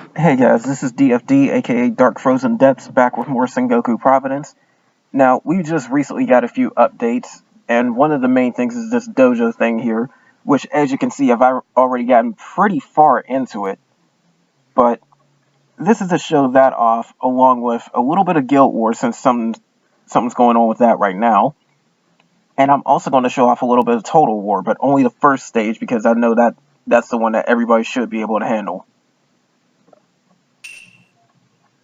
Hey guys, this is DFD, aka Dark Frozen Depths, back with more Sengoku Providence. Now, we just recently got a few updates, and one of the main things is this Dojo thing here, which, as you can see, I've already gotten pretty far into it. But this is to show that off, along with a little bit of Guild Wars, since something's going on with that right now. And I'm also going to show off a little bit of Total War, but only the first stage, because I know that's the one that everybody should be able to handle.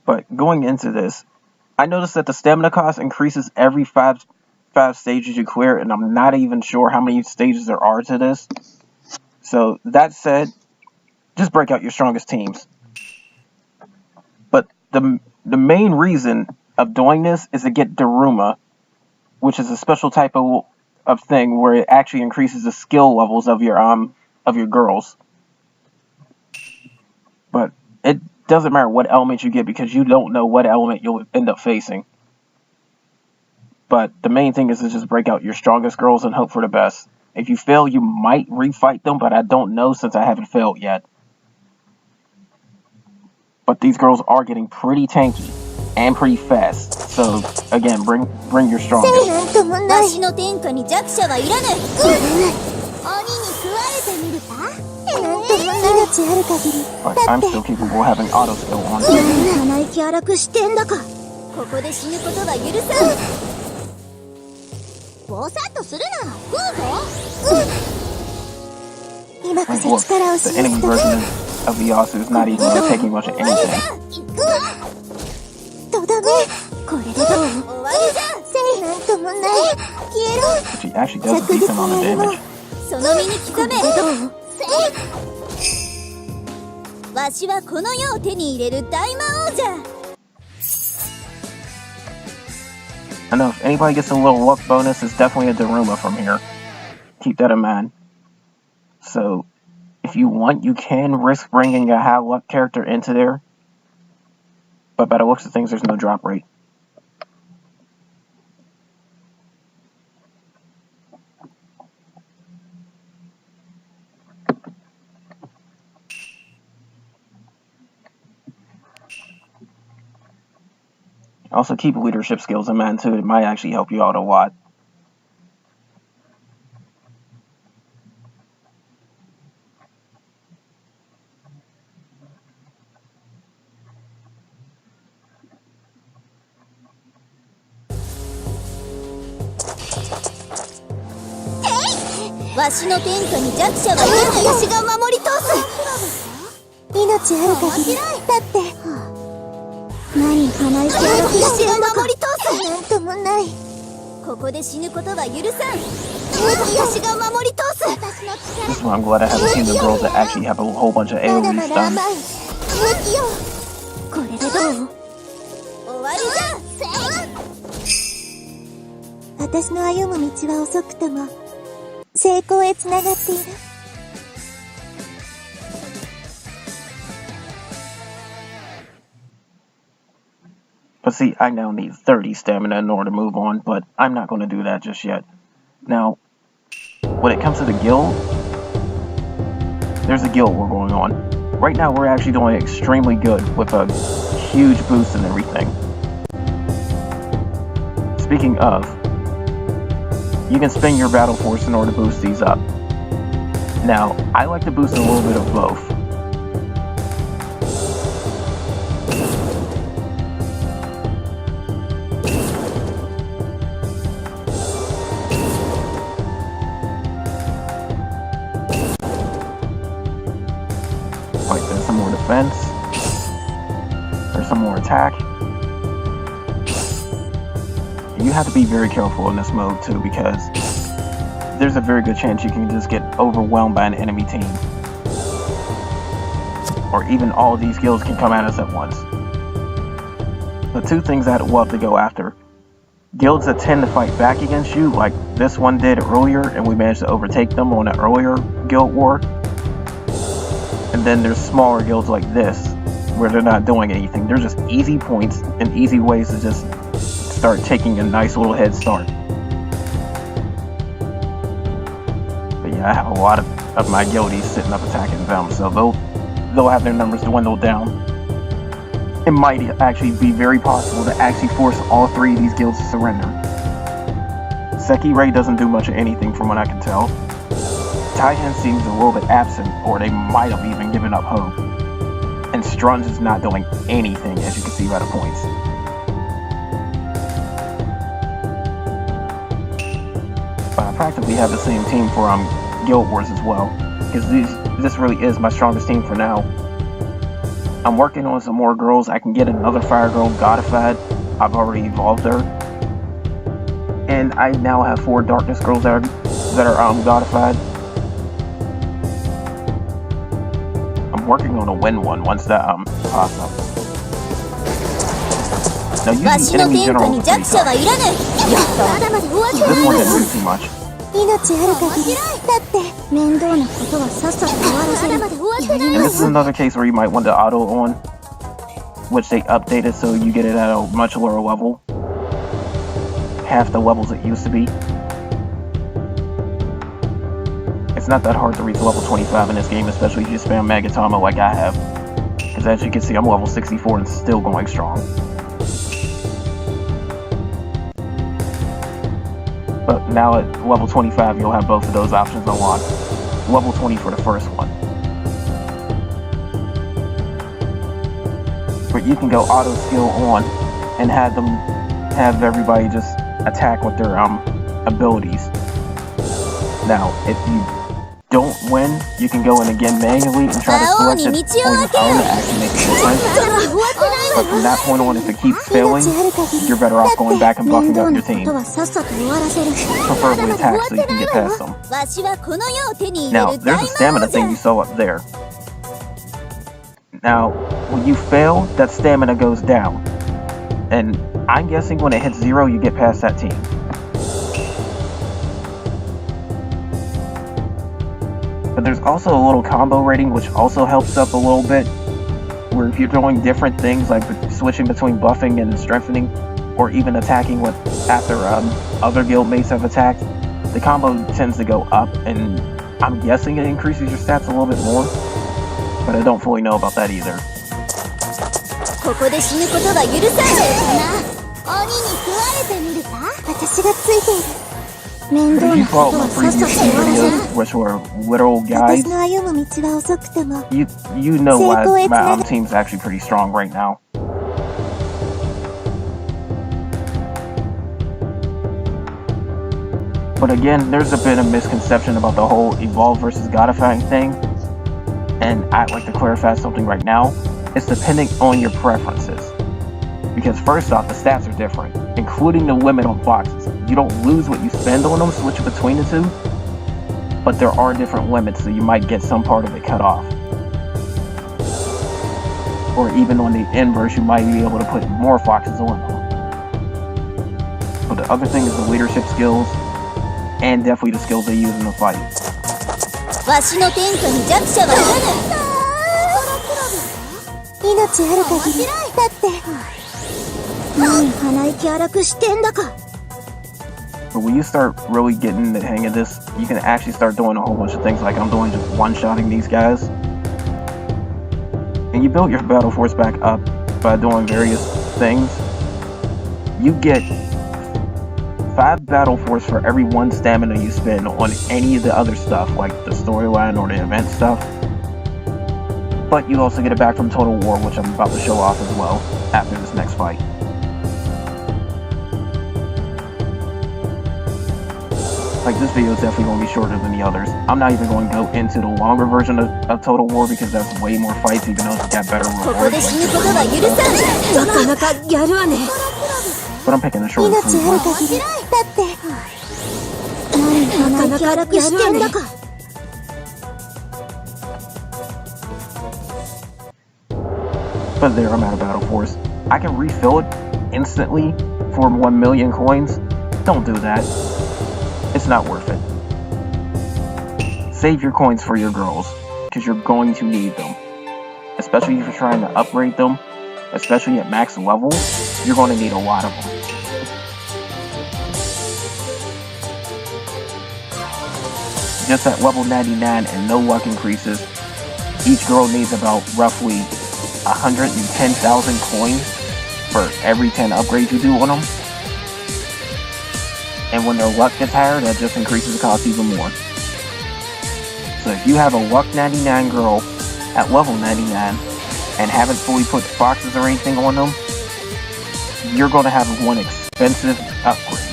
But going into this, I noticed that the stamina cost increases every five stages you clear, and I'm not even sure how many stages there are to this. So that said, just break out your strongest teams. But the main reason of doing this is to get Daruma, which is a special type of thing where it actually increases the skill levels of your girls. But it doesn't matter what element you get, because you don't know what element you'll end up facing. But the main thing is to just break out your strongest girls and hope for the best. If you fail, you might refight them, but I don't know since I haven't failed yet. But these girls are getting pretty tanky and pretty fast. So again, bring your strongest. But I'm still capable of having auto skill on. Like, look, the enemy version of Iyasu is not even taking much of anything. But she actually does a decent amount of damage. I know if anybody gets a little luck bonus, it's definitely a Daruma from here. Keep that in mind. So, if you want, you can risk bringing a high luck character into there. But by the looks of things, there's no drop rate. Also, keep leadership skills in mind too. It might actually help you out a lot. This is why I'm glad I haven't seen the girls that actually have a whole bunch of AoE stun. But see, I now need 30 stamina in order to move on, but I'm not going to do that just yet. Now, when it comes to the guild, there's a guild war going on. Right now, we're actually doing extremely good with a huge boost and everything. Speaking of, you can spend your battle force in order to boost these up. Now, I like to boost a little bit of both. Right, there's some more defense. There's some more attack. You have to be very careful in this mode too, because there's a very good chance you can just get overwhelmed by an enemy team. Or even all of these guilds can come at us at once. The two things I'd love to go after: guilds that tend to fight back against you, like this one did earlier, and we managed to overtake them on an earlier guild war. And then there's smaller guilds like this, where they're not doing anything. They're just easy points and easy ways to just start taking a nice little head start. But yeah, I have a lot of my guildies sitting up attacking them, so they'll have their numbers dwindle down. it might actually be very possible to actually force all 3 of these guilds to surrender. Seki Ray doesn't do much of anything from what I can tell. Taihen seems a little bit absent, or they might have even given up hope. And Strunz is not doing anything, as you can see by the points. But I practically have the same team for Guild Wars as well, because this really is my strongest team for now. I'm working on some more girls. I can get another fire girl godified. I've already evolved her. And I now have 4 darkness girls that are godified. I'm working on a win one once that pops up. Now using enemy general is pretty tough. This one didn't do too much. And this is another case where you might want to auto on, which they updated so you get it at a much lower level. Half the levels it used to be. It's not that hard to reach level 25 in this game, especially if you spam Magatama like I have. Because as you can see, I'm level 64 and still going strong. But now at level 25, you'll have both of those options unlocked. Level 20 for the first one. But you can go auto skill on and have everybody just attack with their abilities. Now, if you don't win, you can go in again manually and try to select it on your own to actually make a difference. But from that point on, if it keeps failing, you're better off going back and buffing up your team. Preferably attack so you can get past them. Now, there's a stamina thing you saw up there. Now, when you fail, that stamina goes down. And I'm guessing when it hits 0, you get past that team. But there's also a little combo rating which also helps up a little bit, where if you're doing different things like switching between buffing and strengthening, or even attacking after other guild mates have attacked, the combo tends to go up, and I'm guessing it increases your stats a little bit more, but I don't fully know about that either. If you follow my previous videos, which were literal guides, you know why my team's actually pretty strong right now. But again, there's been a misconception about the whole evolve versus godifying thing, and I'd like to clarify something right now. It's depending on your preferences. Because first off, the stats are different, including the limit on foxes. You don't lose what you spend on them switching between the two, but there are different limits, so you might get some part of it cut off. Or even on the inverse, you might be able to put more foxes on them. But the other thing is the leadership skills, and definitely the skills they use in the fight. But when you start really getting the hang of this, you can actually start doing a whole bunch of things like I'm doing, just one-shotting these guys. And you build your battle force back up by doing various things. You get 5 battle force for every 1 stamina you spend on any of the other stuff, like the storyline or the event stuff. But you also get it back from Total War, which I'm about to show off as well after this next fight. Like, this video is definitely going to be shorter than the others. I'm not even going to go into the longer version of Total War because that's way more fights, even though it's got better rewards. But I'm picking the shortest one. But there, I'm out of battle force. I can refill it instantly for 1 million coins. Don't do that. It's not worth it. Save your coins for your girls, because you're going to need them. Especially if you're trying to upgrade them, especially at max level, you're going to need a lot of them. Just at level 99 and no luck increases, each girl needs about roughly 110,000 coins for every 10 upgrades you do on them. And when their luck gets higher, that just increases the cost even more. So if you have a luck 99 girl at level 99 and haven't fully put foxes or anything on them, you're going to have one expensive upgrade.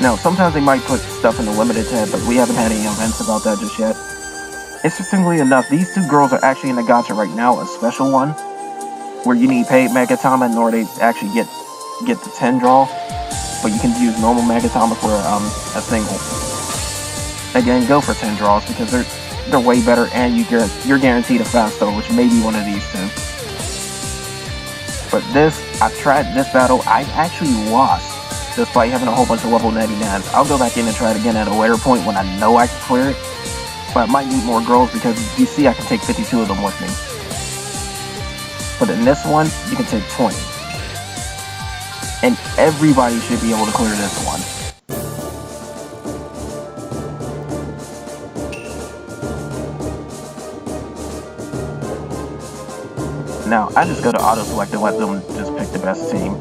Now, sometimes they might put stuff in the limited tab, but we haven't had any events about that just yet. Interestingly enough, these two girls are actually in the gacha right now, a special one, where you need paid Magatama in order to actually get the 10 draw, but you can use normal Magatama for a single. Again, go for 10 draws because they're way better, and you're guaranteed a fast throw, which may be one of these two. But I've tried this battle, I've actually lost despite having a whole bunch of level 99s. I'll go back in and try it again at a later point when I know I can clear it, but I might need more girls because you see I can take 52 of them with me. But in this one, you can take 20. And everybody should be able to clear this one. Now, I just go to auto select and let them just pick the best team.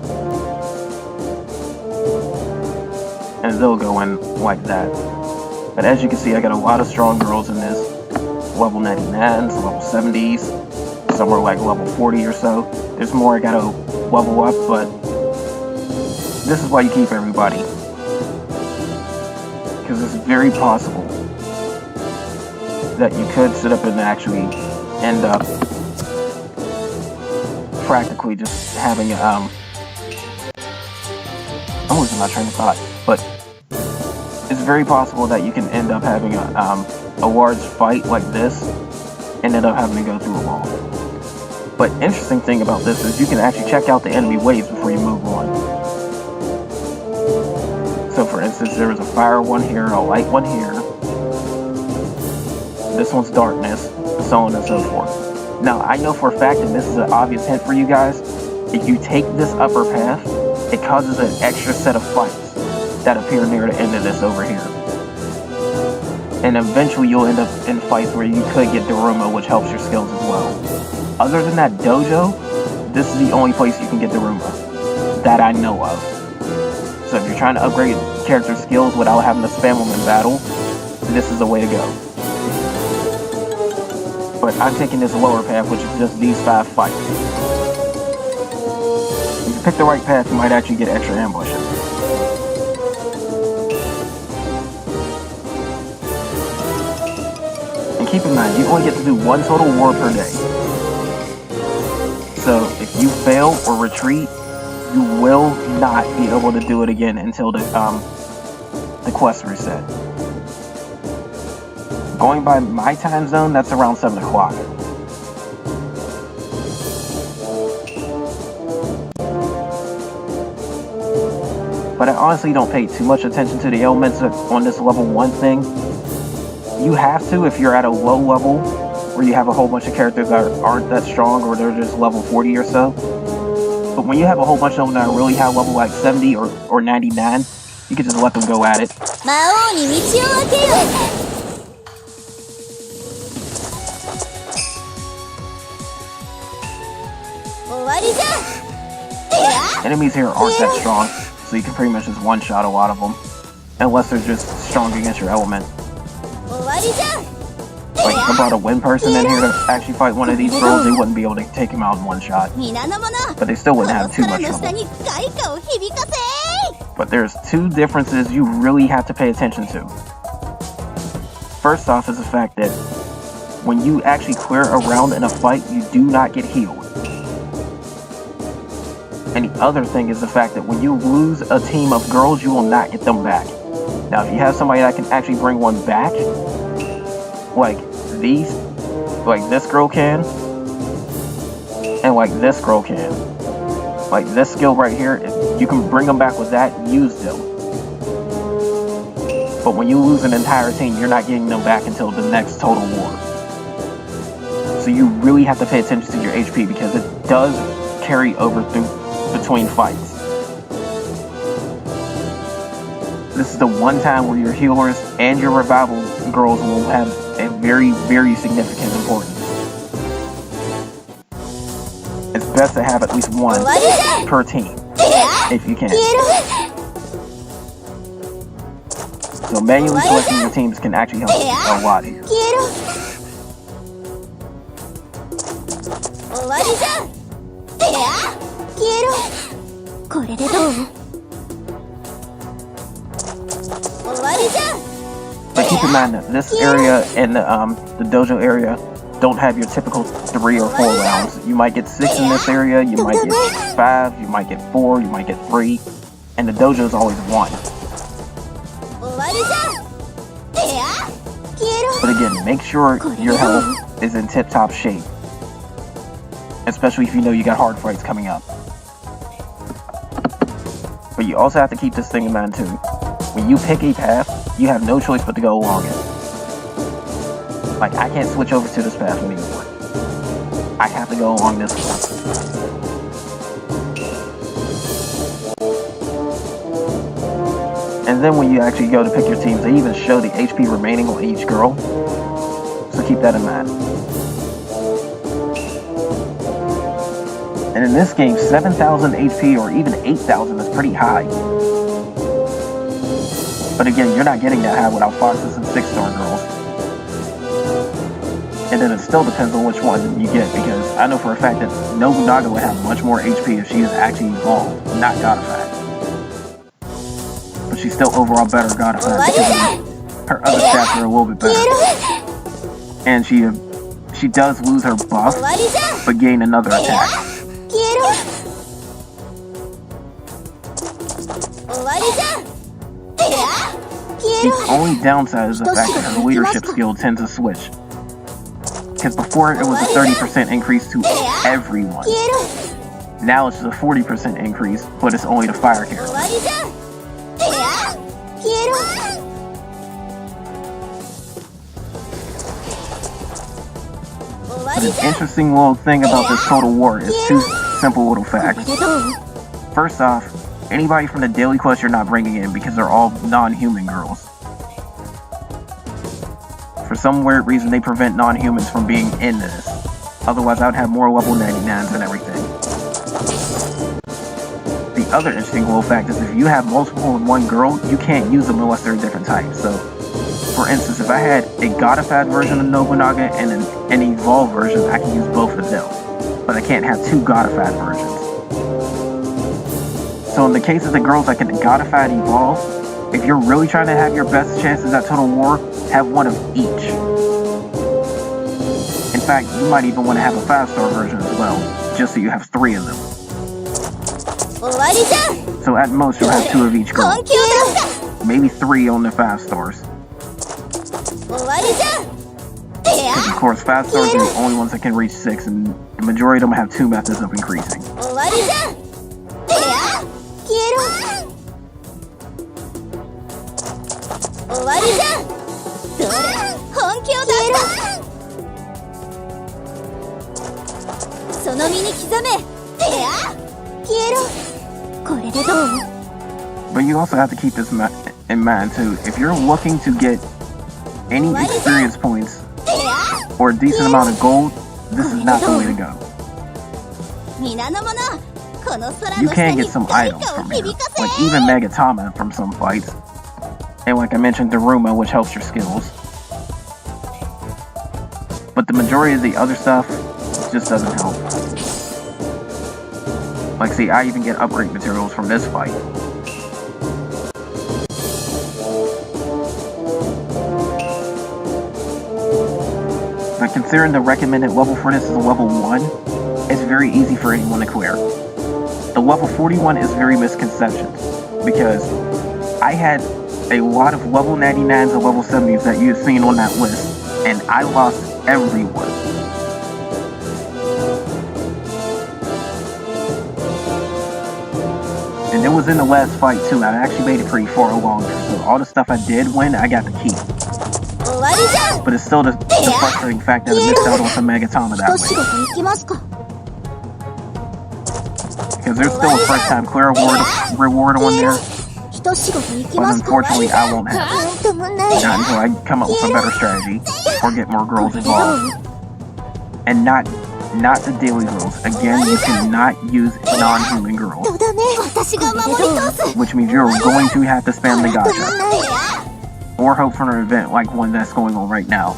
And they'll go in like that. But as you can see, I got a lot of strong girls in this. Level 99s, level 70s, somewhere like level 40 or so. There's more I gotta level up, but this is why you keep everybody. Because it's very possible that you could sit up and actually end up practically just having I'm losing my train of thought, but it's very possible that you can end up having a large fight like this and end up having to go through a wall. But interesting thing about this is you can actually check out the enemy waves before you move on. So for instance, there was a fire one here, a light one here. This one's darkness, so on and so forth. Now, I know for a fact, and this is an obvious hint for you guys, if you take this upper path, it causes an extra set of fights that appear near the end of this over here. And eventually you'll end up in fights where you could get Daruma, which helps your skills as well. Other than that dojo, this is the only place you can get Daruma that I know of. So if you're trying to upgrade character skills without having to spam them in battle, this is the way to go. But I'm taking this lower path, which is just these 5 fights. If you pick the right path, you might actually get extra ambushes. And keep in mind, you only get to do 1 total war per day. So if you fail or retreat, you will not be able to do it again until the quest reset. Going by my time zone, that's around 7 o'clock. But I honestly don't pay too much attention to the elements on this level 1 thing. You have to if you're at a low level where you have a whole bunch of characters that aren't that strong or they're just level 40 or so. But when you have a whole bunch of them that are really high level like 70 or 99, you can just let them go at it. Enemies here aren't that strong, so you can pretty much just one-shot a lot of them. Unless they're just strong against your element. Like, if I brought a wind person in here to actually fight one of these girls, they wouldn't be able to take him out in one shot. But they still wouldn't have too much trouble. But there's 2 differences you really have to pay attention to. First off is the fact that when you actually clear a round in a fight, you do not get healed. And the other thing is the fact that when you lose a team of girls, you will not get them back. Now, if you have somebody that can actually bring one back, like this girl can, and like this girl can. Like this skill right here, if you can bring them back with that, use them. But when you lose an entire team, you're not getting them back until the next total war. So you really have to pay attention to your HP because it does carry over between fights. This is the one time where your healers and your revival girls will have a very, very significant importance. It's best to have at least one per team, if you can. So manually selecting your teams can actually help a lot here. But keep in mind that this area and the dojo area don't have your typical 3 or 4 rounds. You might get 6 in this area, you might get 5, you might get 4, you might get 3, and the dojo is always 1. But again, make sure your health is in tip-top shape, especially if you know you got hard fights coming up. But you also have to keep this thing in mind too. When you pick a path, you have no choice but to go along it. Like, I can't switch over to this path anymore. I have to go along this one. And then when you actually go to pick your teams, they even show the HP remaining on each girl. So keep that in mind. And in this game, 7,000 HP or even 8,000 is pretty high. But again, you're not getting that high without foxes and 6-star girls. And then it still depends on which one you get, because I know for a fact that Nobunaga would have much more HP if she is actually evolved, not Godifat. But she's still overall better Godifat because her other stats are a little bit better. And she does lose her buff, but gain another attack. The only downside is the fact that her leadership skill tends to switch. Because before it was a 30% increase to everyone. Now it's a 40% increase, but it's only to fire characters. But an interesting little thing about this Total War is 2 simple little facts. First off, anybody from the daily quest you're not bringing in because they're all non-human girls. For some weird reason, they prevent non-humans from being in this. Otherwise, I would have more level 99s and everything. The other interesting little fact is if you have multiple in one girl, you can't use them unless they're different types. So, for instance, if I had a Godifat version of Nobunaga and an evolved version, I can use both of them. But I can't have 2 Godifat versions. So in the case of the girls that can Godifat evolve, if you're really trying to have your best chances at Total War, have one of each. In fact, you might even want to have a 5-star version as well, just so you have 3 of them. So at most, you'll have 2 of each girl. Maybe 3 on the 5 stars. Because of course, 5 stars are the only ones that can reach 6, and the majority of them have 2 methods of increasing. But you also have to keep this in mind too. If you're looking to get any experience points or a decent amount of gold, this is not the way to go. You can get some items from here, like even Megatama from some fights. And like I mentioned, Daruma, which helps your skills. But the majority of the other stuff just doesn't help. Like, see, I even get upgrade materials from this fight. But considering the recommended level for this is a level 1, it's very easy for anyone to clear. The level 41 is very misconceptions, because I had a lot of level 99s and level 70s that you've seen on that list, and I lost everyone. And it was in the last fight too. I actually made it pretty far along there, so all the stuff I did win, I got to keep. But it's still the frustrating fact that I missed out on some Megatama that way. Because there's still a first time clear reward on there. But unfortunately, I won't have it. Not until I come up with a better strategy. or get more girls involved. And not the daily girls. Again, you cannot use non-human girls. Which means you're going to have to spam the gacha. Or hope for an event like one that's going on right now.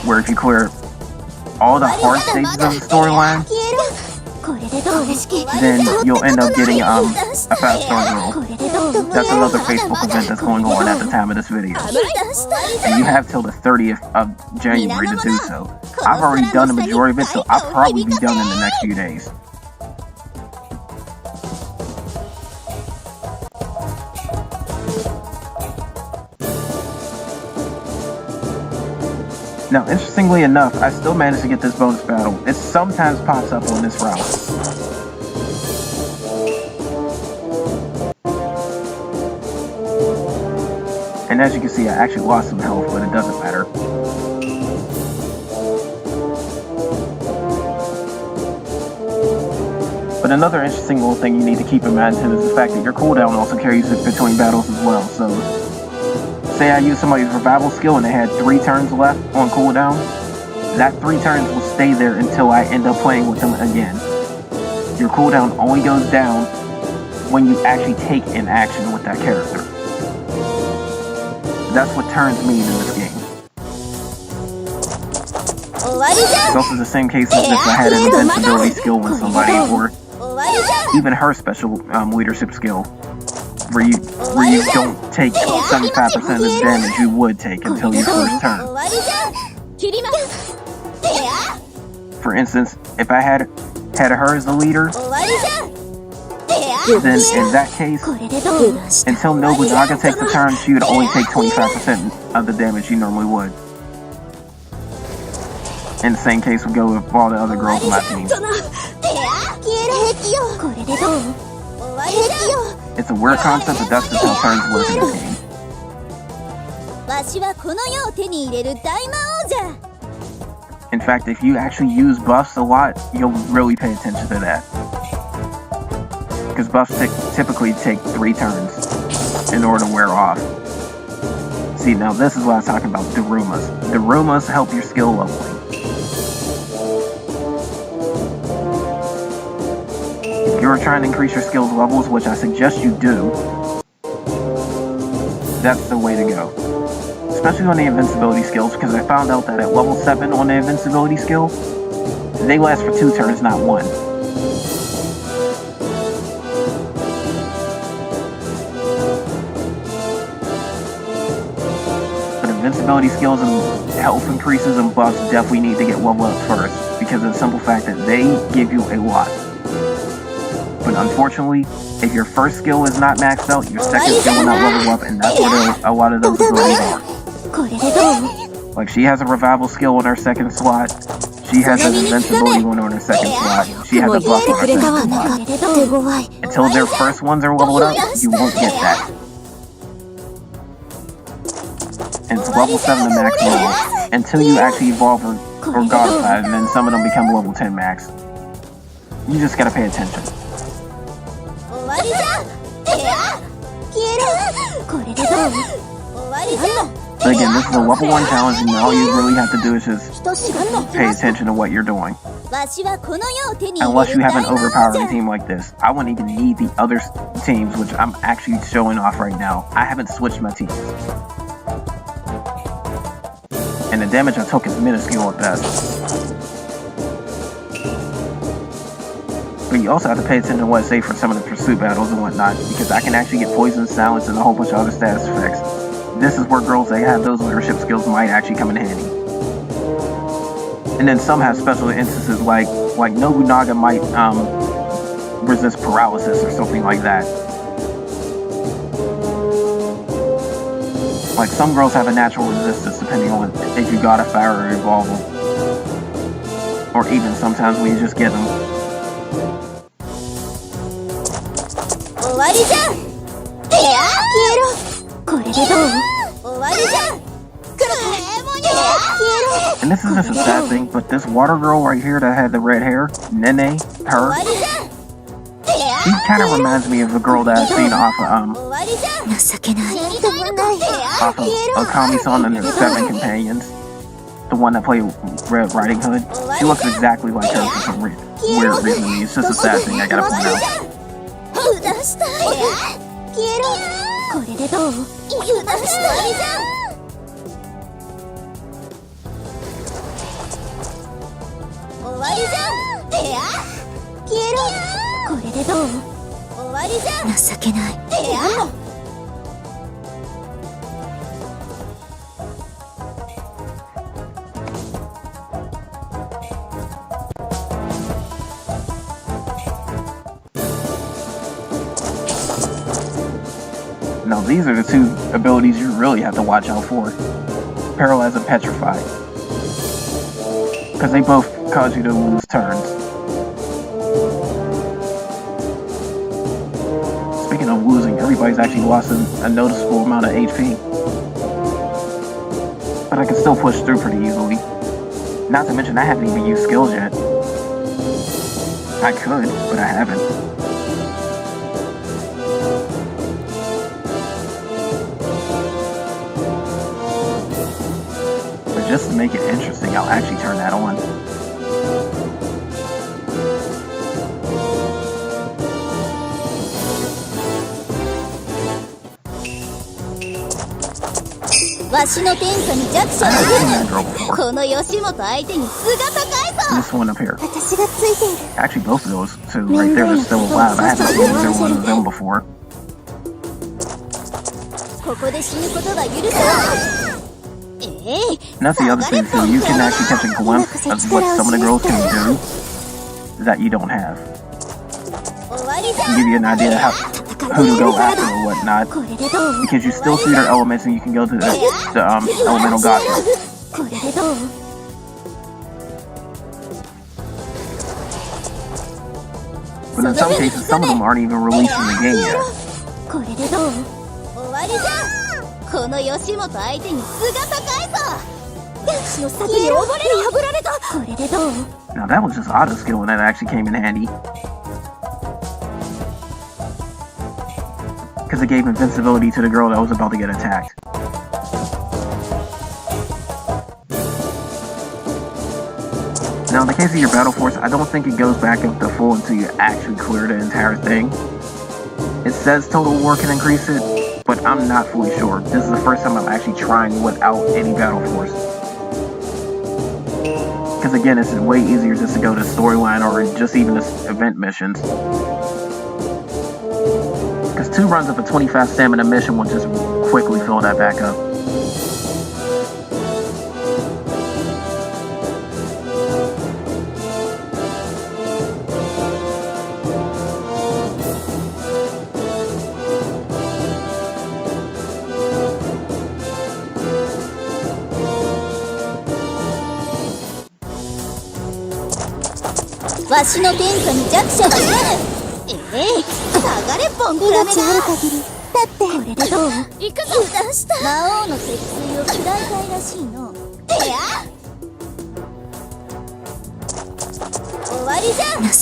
Where if you clear all the hard stages of the storyline, then you'll end up getting a fast star girl. That's another Facebook event that's going on at the time of this video. And you have till the 30th of January to do so. I've already done the majority of it, so I'll probably be done in the next few days. Now, interestingly enough, I still managed to get this bonus battle. It sometimes pops up on this route. And as you can see, I actually lost some health, but it doesn't matter. But another interesting little thing you need to keep in mind too is the fact that your cooldown also carries it between battles as well. So, say I use somebody's revival skill and they had 3 turns left on cooldown, that 3 turns will stay there until I end up playing with them again. Your cooldown only goes down when you actually take an action with that character. That's what turns mean in this game. It's also the same case as if I had an invincibility skill with somebody, or even her special leadership skill, where you don't take 75% of the damage you would take until your first turn. For instance, if I had her as the leader, then in that case, until Nobunaga takes a turn, she would only take 25% of the damage she normally would. And the same case would go with all the other girls on my team. It's a weird concept, but that's just how turns work in the game. In fact, if you actually use buffs a lot, you'll really pay attention to that. Because buffs typically take 3 turns in order to wear off. See, now this is what I was talking about, Darumas. Darumas help your skill leveling. If you're trying to increase your skills levels, which I suggest you do, that's the way to go. Especially on the invincibility skills, because I found out that at level 7 on the invincibility skill, they last for 2 turns, not 1. But invincibility skills and health increases and buffs definitely need to get leveled up first, because of the simple fact that they give you a lot. But unfortunately, if your first skill is not maxed out, your second skill will not level up, and that's what a lot of those abilities are. Like, she has a revival skill on her second slot, she has an invincibility one on her second slot, she has a buff on her second slot. Until their first ones are leveled up, you won't get that. And it's level 7 to max level, until you actually evolve or godify, and then some of them become level 10 max. You just gotta pay attention. But again, this is a level 1 challenge, and all you really have to do is just pay attention to what you're doing. Unless you have an overpowering team like this. I wouldn't even need the other teams, which I'm actually showing off right now. I haven't switched my teams. And the damage I took is minuscule at best. But you also have to pay attention to what I say for some of the pursuit battles and whatnot, because I can actually get poison, silence, and a whole bunch of other status effects. This is where girls that have those leadership skills might actually come in handy. And then some have special instances like Nobunaga might resist paralysis or something like that. Like, some girls have a natural resistance depending on if you got a fire or evolve them. Or even sometimes when you just get them. And this is just a sad thing, but this water girl right here that had the red hair, Nene, her, she kind of reminds me of a girl that I've seen off of Okami-san and her 7 companions. the one that played Red Riding Hood, she looks exactly like her for some weird reason to me. It's just a sad thing I gotta point out. Now these are the two abilities you really have to watch out for. Paralyze and Petrify. Because they both cause you to lose turns. Speaking of losing, everybody's actually lost a noticeable amount of HP. But I can still push through pretty easily. Not to mention I haven't even used skills yet. I could, but I haven't. Just to make it interesting, I'll actually turn that on. This one up here. Actually, both of those two right there are still alive. I haven't seen either one of them before. And that's the other thing too, you can actually catch a glimpse of what some of the girls can do that you don't have. Give you an idea of who to go after or whatnot, because you still see their elements and you can go to the elemental gotcha. But in some cases, some of them aren't even released in the game yet. Now that was just auto skill and that actually came in handy. Because it gave invincibility to the girl that was about to get attacked. Now in the case of your battle force, I don't think it goes back up to full until you actually clear the entire thing. It says total war can increase it, but I'm not fully sure. This is the first time I'm actually trying without any battle force. Because again, it's way easier just to go to storyline or just even the event missions. Because 2 runs of a 25 stamina mission will just quickly fill that back up.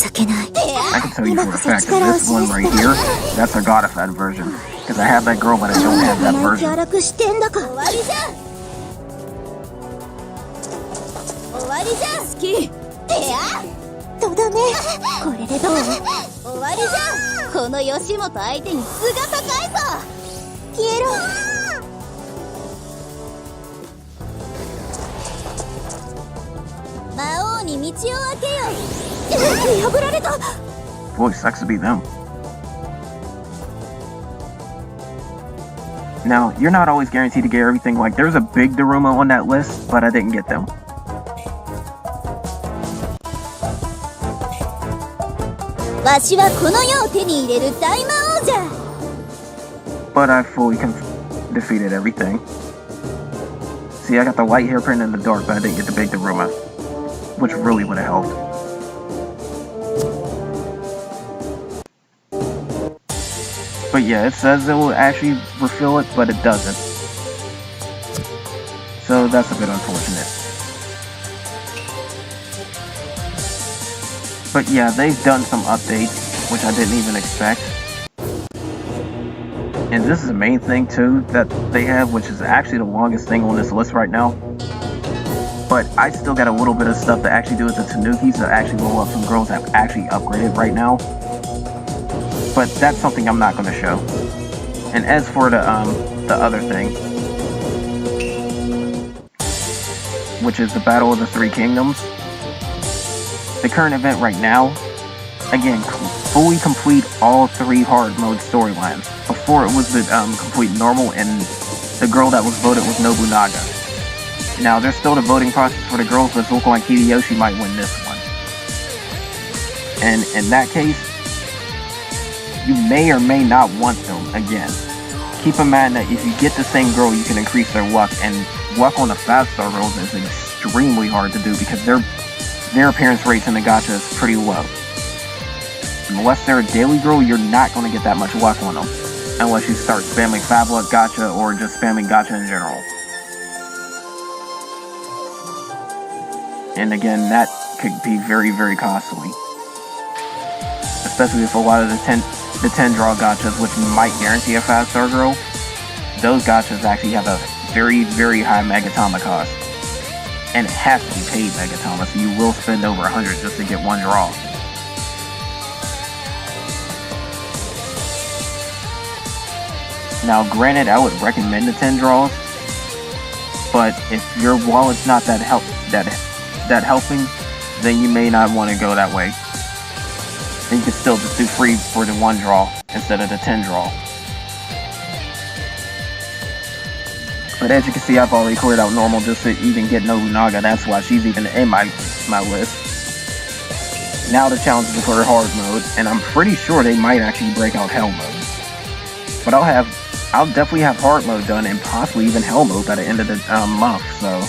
I can tell you for a fact that this one right here, that's a godified version. Because I have that girl, but I don't have that version. Boy, sucks to be them. Now, you're not always guaranteed to get everything. Like, there's a big Daruma on that list, but I didn't get them. But I fully defeated everything. See, I got the light hairprint in the dark, but I didn't get the big Daruma, which really would have helped. But yeah, it says it will actually refill it, but it doesn't. So that's a bit unfortunate. But yeah, they've done some updates, which I didn't even expect. And this is the main thing too that they have, which is actually the longest thing on this list right now. But I still got a little bit of stuff to actually do with the Tanukis to actually roll up some girls that have actually upgraded right now. But that's something I'm not going to show. And as for the other thing, which is the Battle of the Three Kingdoms, the current event right now, again, fully complete all 3 hard mode storylines. Before it was the complete normal, and the girl that was voted was Nobunaga. Now, there's still the voting process for the girls, but Zuko and Hideyoshi might win this one. And in that case, you may or may not want them again. Keep in mind that if you get the same girl, you can increase their luck, and luck on the 5-star girls is extremely hard to do because their appearance rates in the gacha is pretty low. Unless they're a daily girl, you're not going to get that much luck on them, unless you start spamming 5-luck gacha or just spamming gacha in general. And again, that could be very, very costly. Especially if a lot of the 10 draw gachas, which might guarantee a 5-star girl, those gachas actually have a very, very high Megatama cost. And it has to be paid Megatama, so you will spend over 100 just to get one draw. Now, granted, I would recommend the 10 draws, but if your wallet's not that helping, then you may not want to go that way. And you can still just do free for the 1 draw instead of the 10 draw. But as you can see, I've already cleared out normal just to even get Nobunaga. That's why she's even in my list. Now the challenge is for hard mode, and I'm pretty sure they might actually break out hell mode. But I'll definitely have hard mode done and possibly even hell mode by the end of the month. So.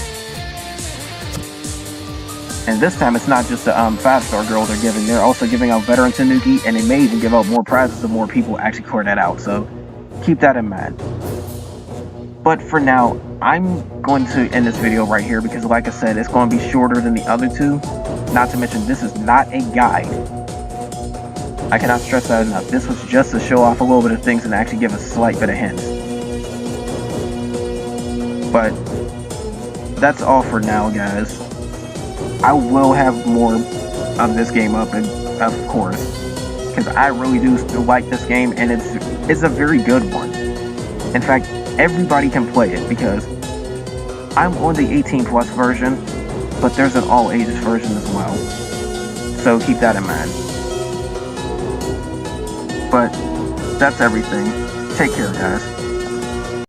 And this time, it's not just the 5-star girls they're giving. They're also giving out veteran Tanuki, and they may even give out more prizes the more people actually clear that out. So, keep that in mind. But for now, I'm going to end this video right here because, like I said, it's going to be shorter than the other 2. Not to mention, this is not a guide. I cannot stress that enough. This was just to show off a little bit of things and actually give a slight bit of hints. But that's all for now, guys. I will have more of this game up, of course, because I really do still like this game, and it's a very good one. In fact, everybody can play it because I'm on the 18+ version, but there's an all ages version as well. So keep that in mind. But that's everything. Take care, guys.